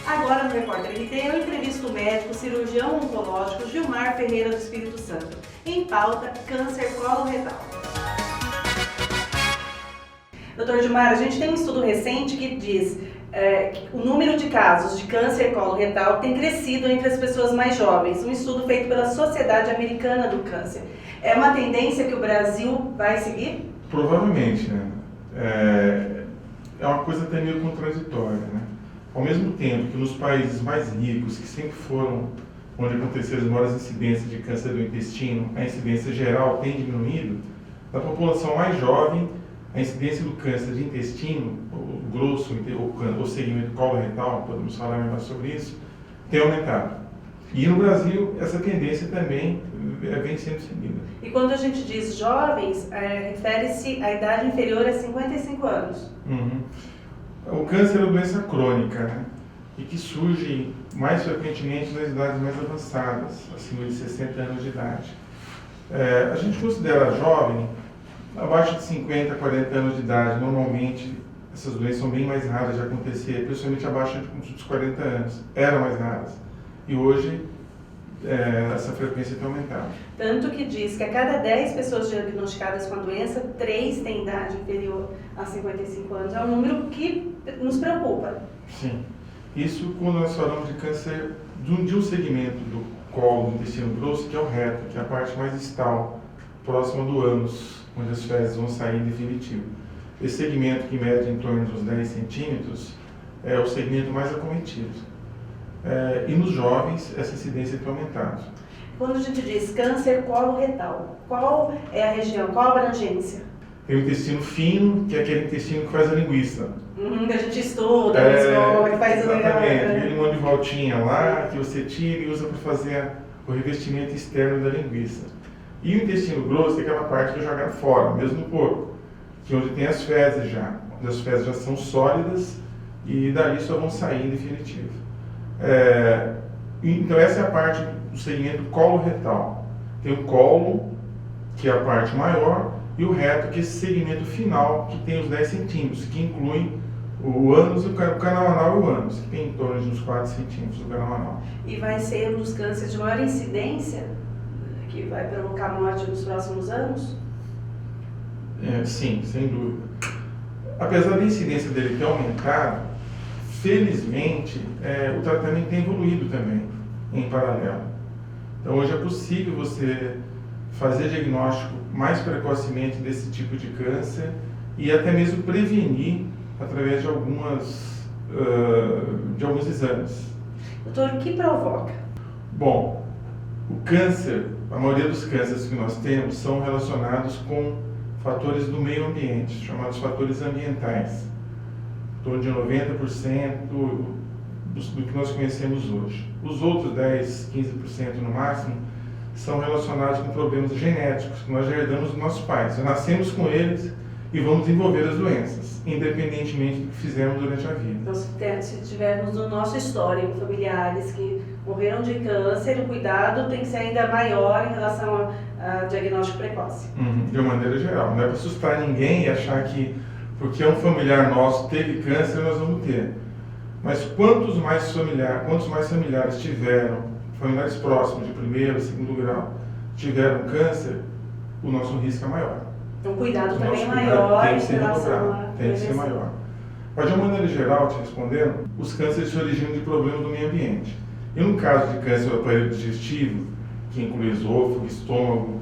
Agora no Repórter RT eu entrevisto o médico cirurgião oncológico Gilmar Ferreira do Espírito Santo. Em pauta, câncer coloretal. Doutor Gilmar, a gente tem um estudo recente que diz que o número de casos de câncer coloretal tem crescido entre as pessoas mais jovens. Um estudo feito pela Sociedade Americana do Câncer. É uma tendência que o Brasil vai seguir? Provavelmente, né? É uma coisa até meio contraditória, né? Ao mesmo tempo que nos países mais ricos, que sempre foram onde aconteceram as maiores incidências de câncer do intestino, a incidência geral tem diminuído, na população mais jovem, a incidência do câncer de intestino, o grosso, o segmento coloretal, podemos falar melhor sobre isso, tem aumentado. E no Brasil, essa tendência também vem sendo seguida. E quando a gente diz jovens, refere-se à idade inferior a 55 anos. O câncer é uma doença crônica, né? E que surge mais frequentemente nas idades mais avançadas, acima de 60 anos de idade. A gente considera jovem, abaixo de 50, 40 anos de idade, normalmente essas doenças são bem mais raras de acontecer, principalmente abaixo dos 40 anos. Eram mais raras. E hoje essa frequência tem aumentado. Tanto que diz que a cada 10 pessoas diagnosticadas com a doença, 3 têm idade inferior a 55 anos. É um número que nos preocupa. Sim. Isso quando nós falamos de câncer de um segmento do colo, do intestino grosso, que é o reto, que é a parte mais distal, próxima do ânus, onde as fezes vão sair em definitivo. Esse segmento, que mede em torno dos 10 centímetros, é o segmento mais acometido. E nos jovens, essa incidência tem aumentado. Quando a gente diz câncer coloretal, qual é a região, qual a abrangência? Tem o intestino fino, que é aquele intestino que faz a linguiça. Que a gente estuda, na escola, que faz o legal. Exatamente, aquele monte de voltinha lá, que você tira e usa para fazer o revestimento externo da linguiça. E o intestino grosso é aquela parte que é jogada fora, mesmo no corpo, que é onde tem as fezes já, onde as fezes já são sólidas e dali só vão sair em definitivo. Então essa é a parte do segmento coloretal. Tem o colo, que é a parte maior, e o reto, que é esse segmento final, que tem os 10 centímetros, que inclui o ânus, o canal anal e o ânus, que tem em torno de uns 4 centímetros do canal anal. E vai ser um dos cânceres de maior incidência, que vai provocar morte nos próximos anos? Sim, sem dúvida. Apesar da incidência dele ter aumentado, felizmente, o tratamento tem evoluído também, em paralelo. Então, hoje é possível você fazer diagnóstico mais precocemente desse tipo de câncer e até mesmo prevenir através de alguns exames. Doutor, o que provoca? Bom, o câncer, a maioria dos cânceres que nós temos são relacionados com fatores do meio ambiente, chamados fatores ambientais. Em torno de 90% do que nós conhecemos hoje. Os outros 10, 15% no máximo são relacionados com problemas genéticos que nós já herdamos dos nossos pais. Nós nascemos com eles e vamos desenvolver as doenças, independentemente do que fizemos durante a vida. Então, se tivermos no nosso histórico familiares que morreram de câncer, o cuidado tem que ser ainda maior em relação a diagnóstico precoce. De uma maneira geral. Não é para assustar ninguém e achar que porque um familiar nosso teve câncer, nós vamos ter. Mas quantos mais familiares tiveram, familiares próximos de primeiro, segundo grau, tiveram câncer, o nosso risco é maior. Então, cuidado também é maior tem que ser em relação redobrado, tem que ser maior. Mas, de uma maneira geral, te respondendo, os cânceres se originam de problemas do meio ambiente. E no caso de câncer do aparelho digestivo, que inclui esôfago, estômago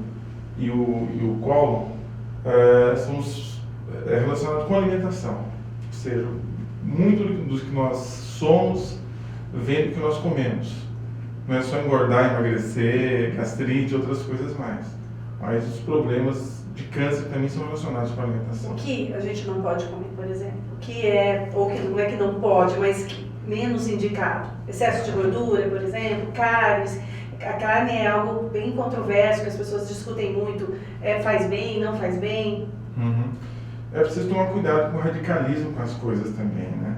e o cólon, são relacionados com a alimentação. Ou seja, muito dos que nós somos vem do que nós comemos. Não é só engordar, emagrecer, gastrite e outras coisas mais. Mas os problemas de câncer também são relacionados com a alimentação. O que a gente não pode comer, por exemplo? O que é, ou que não é que não pode, mas que menos indicado? Excesso de gordura, por exemplo, carnes. A carne é algo bem controverso, que as pessoas discutem muito. Faz bem, não faz bem? É preciso tomar cuidado com o radicalismo com as coisas também, né?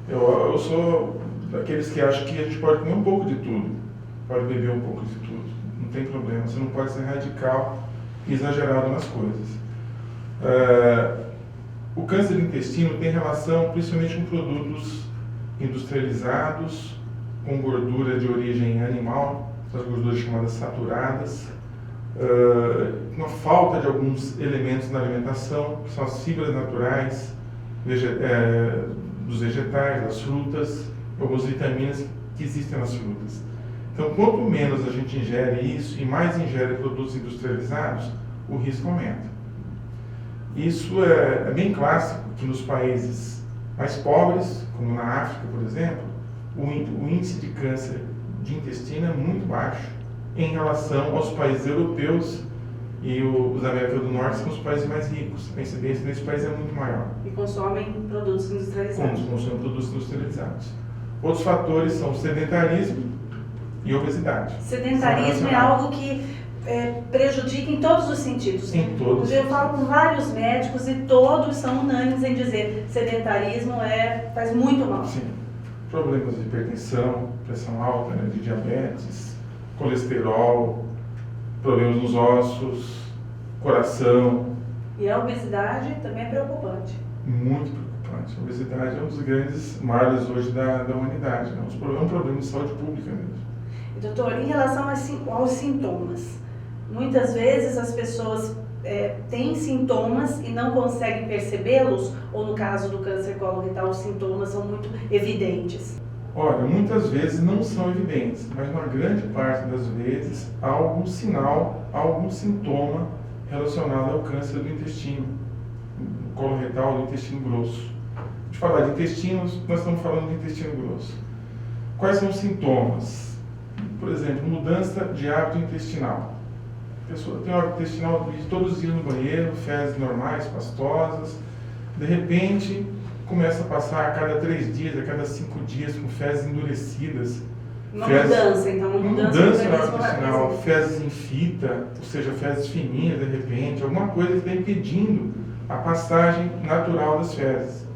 Eu sou daqueles que acham que a gente pode comer um pouco de tudo, pode beber um pouco de tudo, não tem problema, você não pode ser radical e exagerado nas coisas. O câncer do intestino tem relação principalmente com produtos industrializados, com gordura de origem animal, as gorduras chamadas saturadas, uma falta de alguns elementos na alimentação, que são as fibras naturais dos vegetais, das frutas, algumas vitaminas que existem nas frutas. Então, quanto menos a gente ingere isso e mais ingere produtos industrializados, o risco aumenta. Isso é bem clássico que nos países mais pobres, como na África, por exemplo, o índice de câncer de intestino é muito baixo em relação aos países europeus e os da América do Norte, são os países mais ricos. A incidência nesse país é muito maior. E consomem produtos industrializados. Consomem produtos industrializados. Outros fatores são o sedentarismo e obesidade. Sedentarismo é algo que prejudica em todos os sentidos. Em todos. Eu falo com vários médicos e todos são unânimes em dizer sedentarismo faz muito mal. Sim. Problemas de hipertensão, pressão alta, né, de diabetes, colesterol, problemas nos ossos, coração. E a obesidade também é preocupante. Muito preocupante. A obesidade é um dos grandes males hoje da humanidade. Né? É um problema de saúde pública mesmo. Doutor, em relação aos sintomas, muitas vezes as pessoas têm sintomas e não conseguem percebê-los, ou no caso do câncer coloretal, os sintomas são muito evidentes? Olha, muitas vezes não são evidentes, mas na grande parte das vezes há algum sinal, algum sintoma relacionado ao câncer do intestino, do coloretal, do intestino grosso. De falar de intestinos, nós estamos falando de intestino grosso. Quais são os sintomas? Por exemplo, mudança de hábito intestinal. A pessoa tem um hábito intestinal de todos os dias no banheiro, fezes normais, pastosas, de repente começa a passar a cada 3 dias, a cada 5 dias com fezes endurecidas. Uma mudança no hábito intestinal, fezes em fita, ou seja, fezes fininhas de repente, alguma coisa que está impedindo a passagem natural das fezes.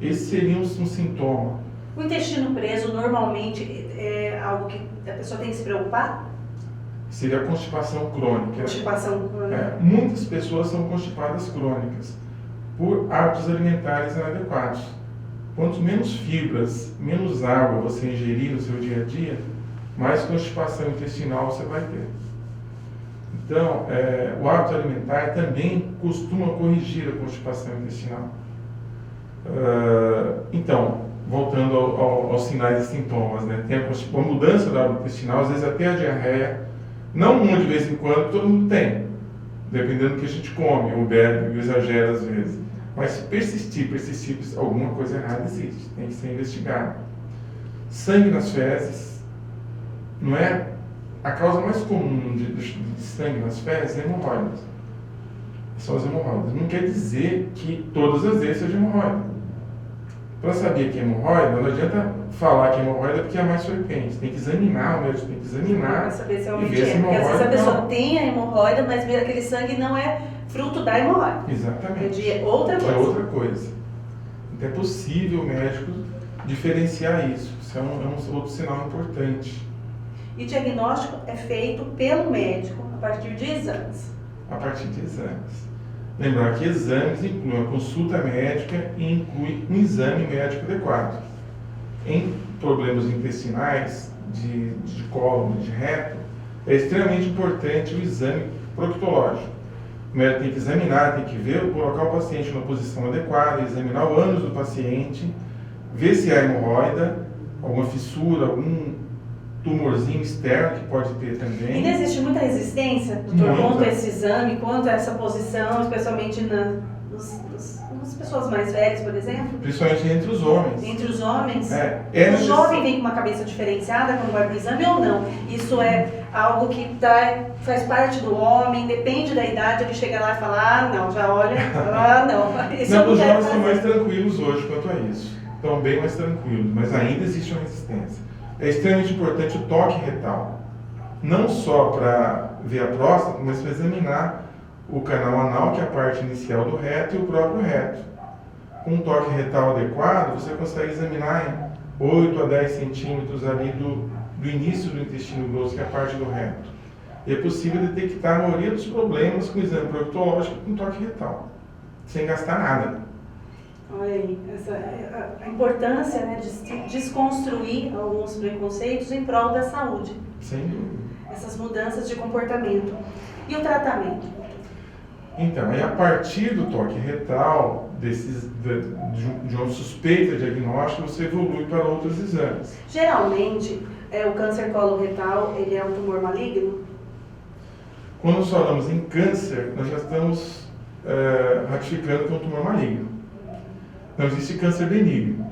Esse seria um sintoma. O intestino preso normalmente é algo que a pessoa tem que se preocupar? Seria a constipação crônica. Constipação crônica. Muitas pessoas são constipadas crônicas por hábitos alimentares inadequados. Quanto menos fibras, menos água você ingerir no seu dia a dia, mais constipação intestinal você vai ter. Então, o hábito alimentar também costuma corrigir a constipação intestinal. Então, voltando aos sinais e sintomas, né? Tem a mudança do hábito intestinal, às vezes até a diarreia, não uma de vez em quando, todo mundo tem, dependendo do que a gente come, ou bebe, ou exagera às vezes. Mas se persistir, alguma coisa errada existe, tem que ser investigado. Sangue nas fezes, não é? A causa mais comum de sangue nas fezes é hemorroidas. São as hemorroidas. Não quer dizer que todas as vezes seja hemorroida. Para saber que é hemorroida, não adianta falar que é hemorroida porque é mais frequente. Tem que examinar, o médico tem que examinar. Para saber se é e uma ver se porque às vezes a pessoa não. tem a hemorroida, mas aquele sangue não é fruto da hemorroida. Exatamente. É outra coisa. É outra coisa. Então é possível o médico diferenciar isso. Isso é um outro sinal importante. E o diagnóstico é feito pelo médico a partir de exames. A partir de exames. Lembrar que exames incluem a consulta médica e inclui um exame médico adequado. Em problemas intestinais, de cólon, de reto, é extremamente importante o exame proctológico. O médico tem que examinar, tem que ver, colocar o paciente na posição adequada, examinar o ânus do paciente, ver se há hemorroida, alguma fissura, algum tumorzinho externo que pode ter também. Ainda existe muita resistência, doutor, quanto a esse exame, quanto a essa posição, especialmente nas pessoas mais velhas, por exemplo? Principalmente entre os homens. Entre os homens? O jovem vem com uma cabeça diferenciada quando vai para o exame ou não? Isso é algo que faz parte do homem, depende da idade, ele chega lá e fala, não, já olha, não. Isso não, os jovens estão mais tranquilos hoje quanto a isso. Estão bem mais tranquilos, mas ainda existe uma resistência. É extremamente importante o toque retal, não só para ver a próstata, mas para examinar o canal anal, que é a parte inicial do reto, e o próprio reto. Com um toque retal adequado, você consegue examinar em 8 a 10 centímetros ali do início do intestino grosso, que é a parte do reto. E é possível detectar a maioria dos problemas com o exame proctológico com toque retal, sem gastar nada. Olha aí, a importância, né, de se desconstruir alguns preconceitos em prol da saúde. Sem dúvida. Essas mudanças de comportamento. E o tratamento? Então, aí a partir do toque retal, de uma suspeita diagnóstica, você evolui para outros exames. Geralmente, o câncer coloretal, ele é um tumor maligno? Quando nós falamos em câncer, nós já estamos ratificando que é um tumor maligno. Não existe câncer benigno.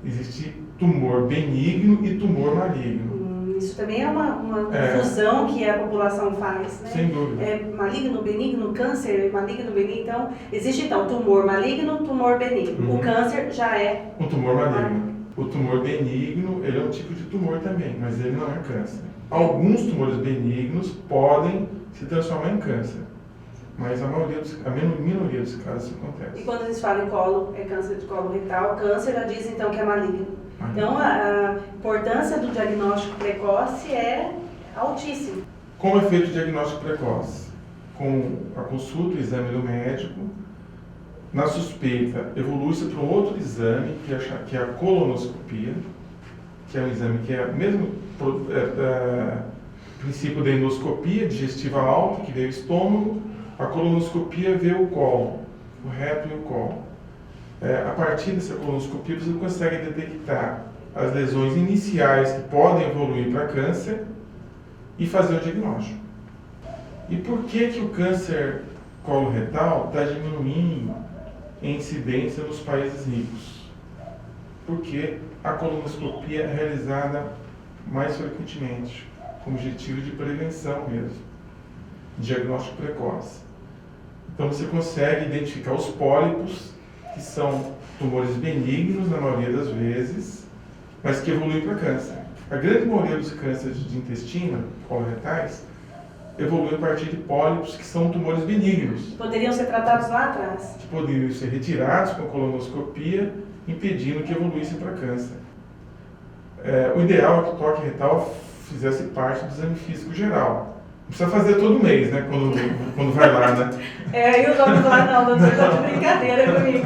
Existe tumor benigno e tumor maligno. Isso também é uma confusão que a população faz, né? Sem dúvida. Maligno, benigno, câncer, maligno, benigno. Então, existe tumor maligno, tumor benigno. O câncer já é um tumor maligno. O tumor benigno, ele é um tipo de tumor também, mas ele não é câncer. Alguns tumores benignos podem se transformar em câncer, mas a minoria dos casos isso acontece. E quando eles falam em colo, é câncer de colo retal, câncer já diz então que é maligno. Então, a importância do diagnóstico precoce é altíssima. Como é feito o diagnóstico precoce? Com a consulta, o exame do médico. Na suspeita, evolui-se para um outro exame, que é a colonoscopia, que é um exame que é o mesmo princípio da endoscopia digestiva alta, que vê o estômago. A colonoscopia vê o colo, o reto e o colo. A partir dessa colonoscopia, você consegue detectar as lesões iniciais que podem evoluir para câncer e fazer o diagnóstico. E por que o câncer coloretal está diminuindo em incidência nos países ricos? Porque a colonoscopia é realizada mais frequentemente, com objetivo de prevenção mesmo, diagnóstico precoce. Então você consegue identificar os pólipos, que são tumores benignos na maioria das vezes, mas que evoluem para câncer. A grande maioria dos cânceres de intestino, coloretais, evoluem a partir de pólipos que são tumores benignos. Poderiam ser tratados lá atrás. Que poderiam ser retirados com a colonoscopia, impedindo que evoluíssem para câncer. O ideal é que o toque retal fizesse parte do exame físico geral. Não precisa fazer todo mês, né? Quando vai lá, né? E o dono lá, não, doutor, tá de brincadeira comigo.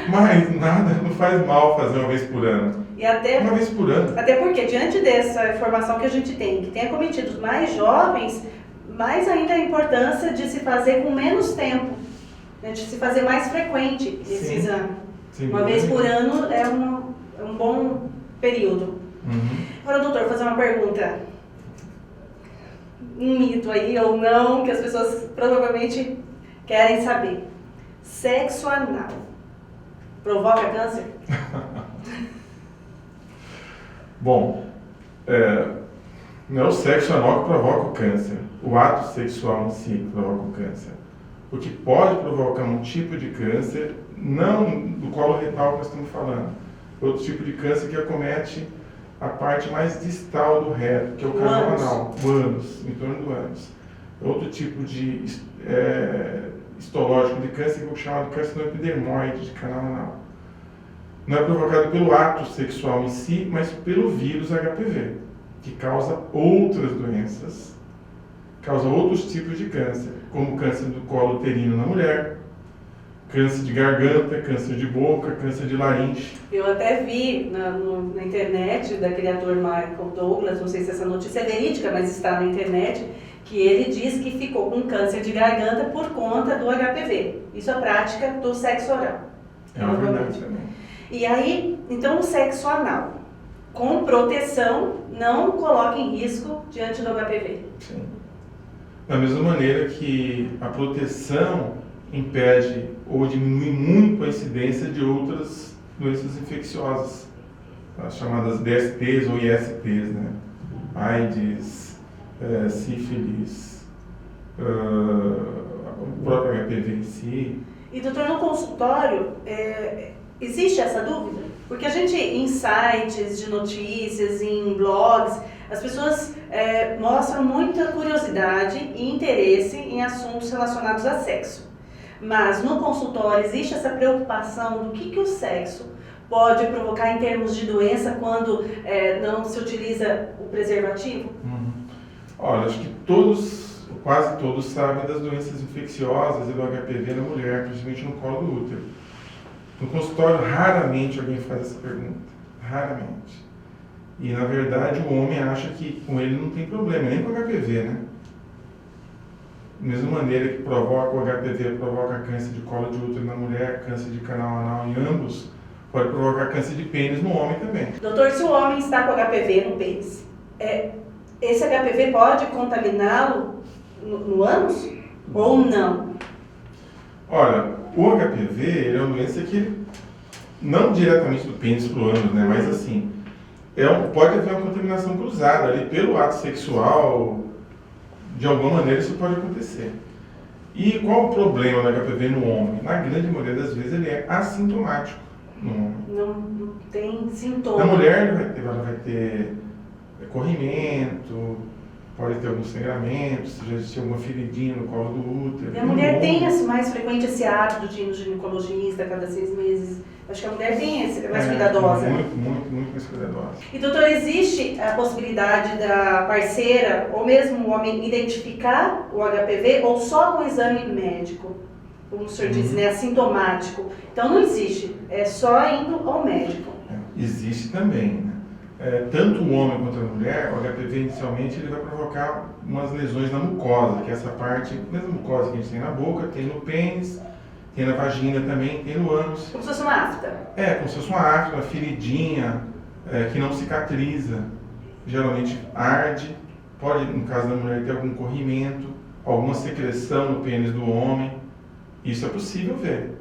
Mas nada, não faz mal fazer uma vez por ano. Uma vez por ano. Até porque, diante dessa informação que a gente tem, que tem acometido os mais jovens, mais ainda a importância de se fazer com menos tempo, né? De se fazer mais frequente esse exame. Sim, uma vez por ano é um bom período. Agora, doutor, vou fazer uma pergunta. Um mito aí ou não, que as pessoas provavelmente querem saber. Sexo anal provoca câncer? Bom, não é o sexo anal que provoca o câncer. O ato sexual em si que provoca o câncer. O que pode provocar um tipo de câncer, não do colo retal que nós estamos falando, outro tipo de câncer que acomete a parte mais distal do reto, que é o canal anal, o ânus, em torno do ânus. Outro tipo de histológico de câncer, que é o chamado carcinoma epidermoide de canal anal. Não é provocado pelo ato sexual em si, mas pelo vírus HPV, que causa outras doenças, causa outros tipos de câncer, como câncer do colo uterino na mulher, câncer de garganta, câncer de boca, câncer de laringe. Eu até vi na internet daquele ator Michael Douglas, não sei se essa notícia é verídica, mas está na internet, que ele diz que ficou com câncer de garganta por conta do HPV. Isso é a prática do sexo oral. É uma verdade também. E aí, então o sexo anal, com proteção, não coloca em risco diante do HPV. Sim. Da mesma maneira que a proteção impede ou diminui muito a incidência de outras doenças infecciosas, as chamadas DSTs ou ISTs, né? AIDS, sífilis, o próprio HPV em si. E doutor, no consultório, existe essa dúvida? Porque a gente, em sites de notícias, em blogs, as pessoas mostram muita curiosidade e interesse em assuntos relacionados a sexo. Mas no consultório existe essa preocupação do que o sexo pode provocar em termos de doença quando não se utiliza o preservativo? Olha, acho que quase todos sabem das doenças infecciosas e do HPV na mulher, principalmente no colo do útero. No consultório, raramente alguém faz essa pergunta. Raramente. E, na verdade, o homem acha que com ele não tem problema, nem com o HPV, né? Da mesma maneira que provoca o HPV, provoca câncer de colo de útero na mulher, câncer de canal anal em ambos, pode provocar câncer de pênis no homem também. Doutor, se o homem está com HPV no pênis, esse HPV pode contaminá-lo no ânus ou não? Olha, o HPV ele é uma doença que, não diretamente do pênis para o ânus, né? Mas assim, pode haver uma contaminação cruzada ali pelo ato sexual, de alguma maneira isso pode acontecer. E qual o problema do HPV no homem? Na grande maioria das vezes ele é assintomático no homem. Não tem sintoma. Na mulher ela vai ter corrimento, pode ter alguns sangramentos, se já existir alguma feridinha no colo do útero. E a mulher tem mais frequente esse hábito de ir no ginecologista a cada 6 meses. Acho que a mulher tem mais cuidadosa. Muito mais cuidadosa. E doutor, existe a possibilidade da parceira ou mesmo o homem identificar o HPV ou só com o exame médico? Como o senhor disse, né? Assintomático. Então não existe, é só indo ao médico. Existe também, né? Tanto o homem quanto a mulher, o HPV inicialmente ele vai provocar umas lesões na mucosa, que é essa parte, a mesma mucosa que a gente tem na boca, tem no pênis, tem na vagina também, tem no ânus. Como se fosse uma afta. Como se fosse uma afta, uma feridinha, que não cicatriza, geralmente arde, pode, no caso da mulher, ter algum corrimento, alguma secreção no pênis do homem, isso é possível ver.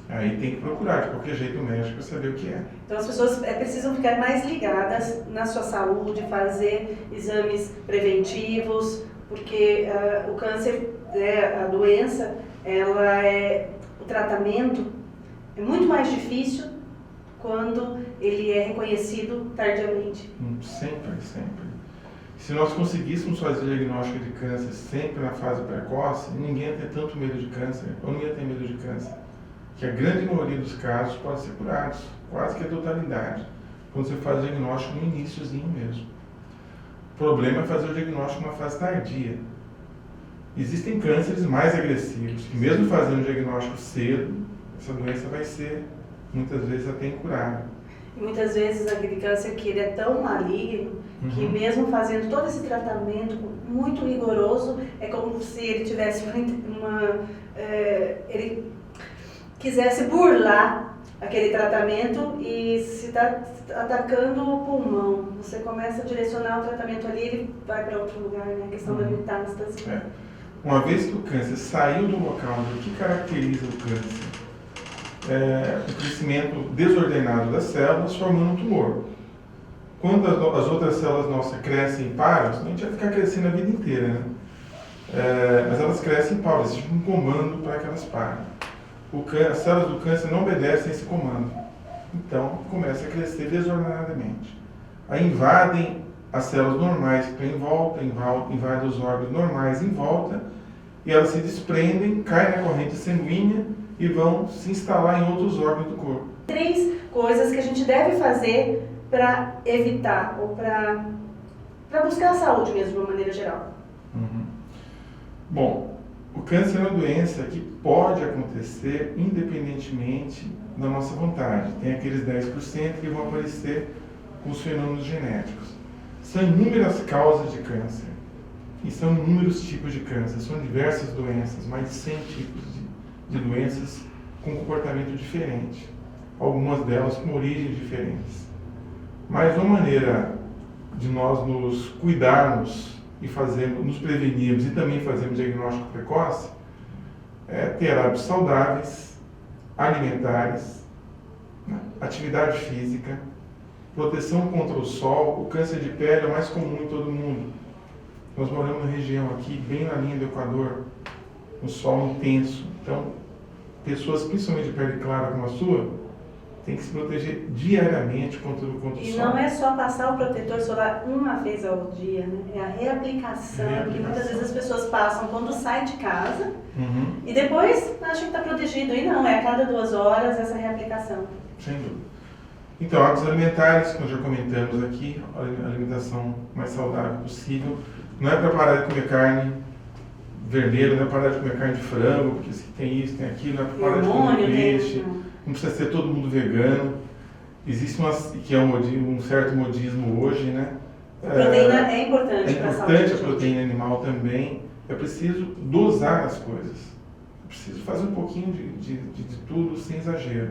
Aí tem que procurar, de qualquer jeito, o médico para saber o que é. Então as pessoas precisam ficar mais ligadas na sua saúde, fazer exames preventivos, porque o câncer, a doença, o tratamento é muito mais difícil quando ele é reconhecido tardiamente. Sempre. Se nós conseguíssemos fazer o diagnóstico de câncer sempre na fase precoce, ninguém ia ter tanto medo de câncer, ou não ia ter medo de câncer. Que a grande maioria dos casos pode ser curados, quase que a totalidade, quando você faz o diagnóstico no iniciozinho mesmo. O problema é fazer o diagnóstico numa fase tardia. Existem cânceres mais agressivos, que mesmo fazendo o diagnóstico cedo, essa doença vai ser, muitas vezes, até incurável. E muitas vezes aquele câncer que ele é tão maligno, que mesmo fazendo todo esse tratamento muito rigoroso, é como se ele tivesse ele quisesse burlar aquele tratamento e se está atacando o pulmão. Você começa a direcionar o tratamento ali, ele vai para outro lugar, né? A questão da metástase. Uma vez que o câncer saiu do local, o que caracteriza o câncer? O crescimento desordenado das células formando um tumor. Quando as outras células nossas crescem em pares, a gente vai ficar crescendo a vida inteira, né? Mas elas crescem em pares, existe um comando para que elas parem. As células do câncer não obedecem a esse comando. Então, começa a crescer desordenadamente. Aí invadem as células normais que estão em volta, invadem os órgãos normais em volta, e elas se desprendem, caem na corrente sanguínea e vão se instalar em outros órgãos do corpo. 3 coisas que a gente deve fazer para evitar, ou para buscar a saúde mesmo, de uma maneira geral. Bom, o câncer é uma doença que pode acontecer independentemente da nossa vontade. Tem aqueles 10% que vão aparecer com os fenômenos genéticos. São inúmeras causas de câncer e são inúmeros tipos de câncer. São diversas doenças, mais de 100 tipos de doenças com comportamento diferente. Algumas delas com origens diferentes. Mas uma maneira de nós nos cuidarmos e nos prevenirmos e também fazermos diagnóstico precoce é ter hábitos saudáveis, alimentares, né? Atividade física, proteção contra o sol. O câncer de pele é o mais comum em todo mundo. Nós moramos numa região aqui, bem na linha do Equador, um sol intenso. Então, pessoas, principalmente de pele clara como a sua, tem que se proteger diariamente contra o sol. E não é só passar o protetor solar uma vez ao dia, né? É a reaplicação, que muitas vezes as pessoas passam quando saem de casa e depois acham que está protegido. E não, é a cada 2 horas essa reaplicação. Sem dúvida. Então, hábitos alimentares, que nós já comentamos aqui, a alimentação mais saudável possível. Não é para parar de comer carne vermelha, não é para parar de comer carne de frango, porque tem isso, tem aquilo, não é para parar de comer peixe. não precisa ser todo mundo vegano. Existe que é um certo modismo hoje, né? A proteína é importante para a saúde. É importante a proteína animal também. É preciso dosar as coisas. É preciso fazer um pouquinho de tudo sem exagero.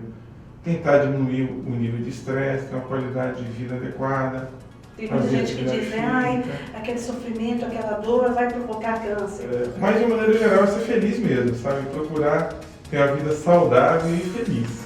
Tentar diminuir o nível de estresse, ter uma qualidade de vida adequada. Tem muita gente que diz, né? Ai, aquele sofrimento, aquela dor vai provocar câncer. Mas de maneira geral é ser feliz mesmo, sabe? Procurar ter uma vida saudável e feliz.